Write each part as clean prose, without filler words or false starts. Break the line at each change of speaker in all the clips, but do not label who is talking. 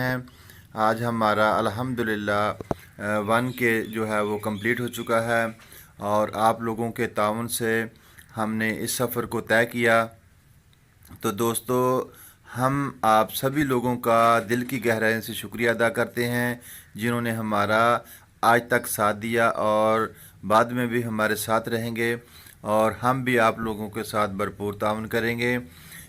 हैं। आज हमारा अल्हम्दुलिल्लाह 1 के जो है वो कंप्लीट हो चुका है और आप लोगों के ताउन से हमने इस सफ़र को तय किया। तो दोस्तों, हम आप सभी लोगों का दिल की गहराई से शुक्रिया अदा करते हैं जिन्होंने हमारा आज तक साथ दिया और बाद में भी हमारे साथ रहेंगे, और हम भी आप लोगों के साथ भरपूर ताउन करेंगे।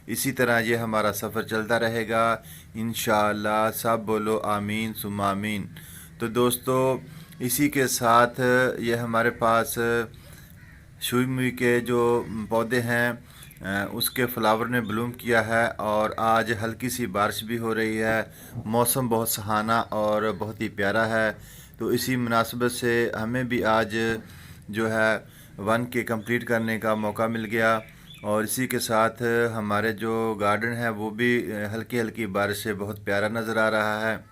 इसी तरह ये हमारा सफ़र चलता रहेगा इंशाअल्लाह। सब बोलो आमीन सुम्मा आमीन। तो दोस्तों, इसी के साथ ये हमारे पास सूरजमुखी के जो पौधे हैं उसके फ्लावर ने ब्लूम किया है और आज हल्की सी बारिश भी हो रही है। मौसम बहुत सुहाना और बहुत ही प्यारा है। तो इसी मुनासबत से हमें भी आज जो है 1 के कंप्लीट करने का मौका मिल गया, और इसी के साथ हमारे जो गार्डन है वो भी हल्की हल्की बारिश से बहुत प्यारा नज़र आ रहा है।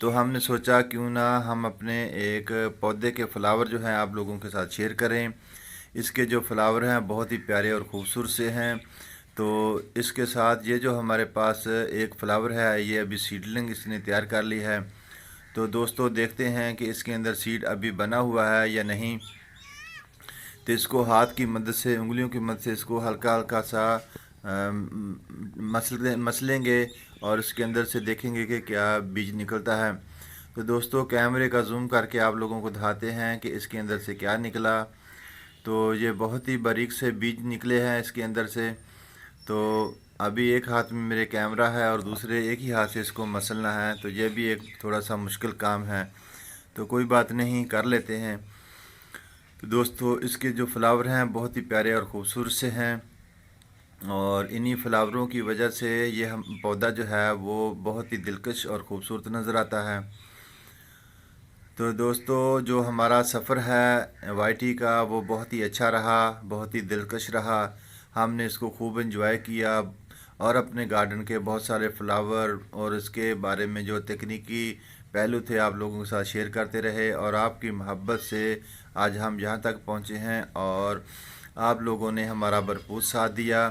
तो हमने सोचा क्यों ना हम अपने एक पौधे के फ्लावर जो हैं आप लोगों के साथ शेयर करें। इसके जो फ्लावर हैं बहुत ही प्यारे और ख़ूबसूरत से हैं। तो इसके साथ ये जो हमारे पास एक फ्लावर है ये अभी सीडलिंग इसने तैयार कर ली है। तो दोस्तों, देखते हैं कि इसके अंदर सीड अभी बना हुआ है या नहीं। तो इसको हाथ की मदद से, उंगलियों की मदद से इसको हल्का हल्का सा मसलेंगे और इसके अंदर से देखेंगे कि क्या बीज निकलता है। तो दोस्तों, कैमरे का जूम करके आप लोगों को दिखाते हैं कि इसके अंदर से क्या निकला। तो ये बहुत ही बारीक से बीज निकले हैं इसके अंदर से। तो अभी एक हाथ में मेरे कैमरा है और दूसरे एक ही हाथ से इसको मसलना है, तो ये भी एक थोड़ा सा मुश्किल काम है। तो कोई बात नहीं, कर लेते हैं। तो दोस्तों, इसके जो फ्लावर हैं बहुत ही प्यारे और ख़ूबसूरत से हैं, और इन्हीं फ्लावरों की वजह से ये हम पौधा जो है वो बहुत ही दिलकश और ख़ूबसूरत नज़र आता है। तो दोस्तों, जो हमारा सफ़र है वाईटी का वो बहुत ही अच्छा रहा, बहुत ही दिलकश रहा। हमने इसको खूब एंजॉय किया और अपने गार्डन के बहुत सारे फ्लावर और इसके बारे में जो तकनीकी पहलू थे आप लोगों के साथ शेयर करते रहे, और आपकी मोहब्बत से आज हम यहाँ तक पहुँचे हैं और आप लोगों ने हमारा भरपूर साथ दिया।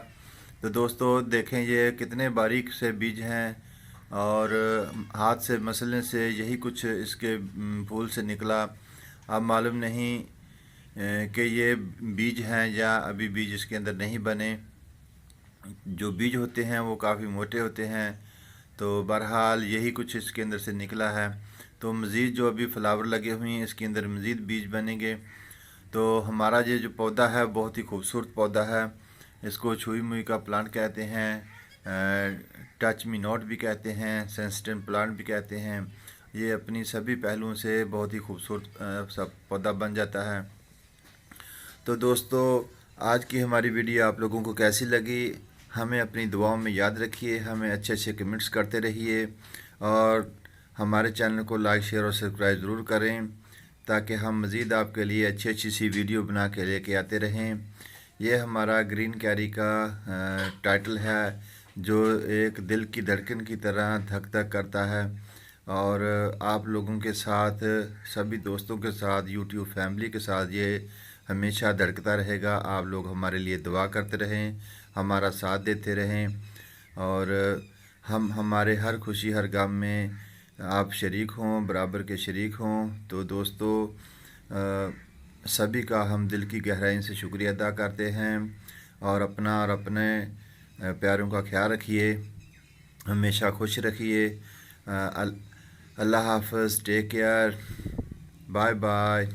तो दोस्तों देखें, ये कितने बारीक से बीज हैं और हाथ से मसलने से यही कुछ इसके फूल से निकला। अब मालूम नहीं कि ये बीज हैं या अभी बीज इसके अंदर नहीं बने। जो बीज होते हैं वो काफ़ी मोटे होते हैं। तो बहरहाल यही कुछ इसके अंदर से निकला है। तो मज़ीद जो अभी फ्लावर लगे हुए हैं इसके अंदर मज़ीद बीज बनेंगे। तो हमारा ये जो पौधा है बहुत ही खूबसूरत पौधा है। इसको छुई-मुई का प्लांट कहते हैं, टच मी नॉट भी कहते हैं, सेंसिटिव प्लांट भी कहते हैं। ये अपनी सभी पहलुओं से बहुत ही खूबसूरत सा पौधा बन जाता है। तो दोस्तों, आज की हमारी वीडियो आप लोगों को कैसी लगी, हमें अपनी दुआओं में याद रखिए, हमें अच्छे अच्छे कमेंट्स करते रहिए, और हमारे चैनल को लाइक शेयर और सब्सक्राइब ज़रूर करें ताकि हम मज़ीद आपके लिए अच्छी अच्छी सी वीडियो बना के लेके आते रहें। ये हमारा ग्रीन कैरी का टाइटल है जो एक दिल की धड़कन की तरह धक धक करता है, और आप लोगों के साथ, सभी दोस्तों के साथ, यूट्यूब फैमिली के साथ ये हमेशा धड़कता रहेगा। आप लोग हमारे लिए दुआ करते रहें, हमारा साथ देते रहें, और हम हमारे हर खुशी हर गम में आप शरीक हों, बराबर के शरीक हों। तो दोस्तों, सभी का हम दिल की गहराई से शुक्रिया अदा करते हैं, और अपना और अपने प्यारों का ख्याल रखिए, हमेशा खुश रखिए। अल्लाह हाफ़िज़, टेक केयर, बाय बाय।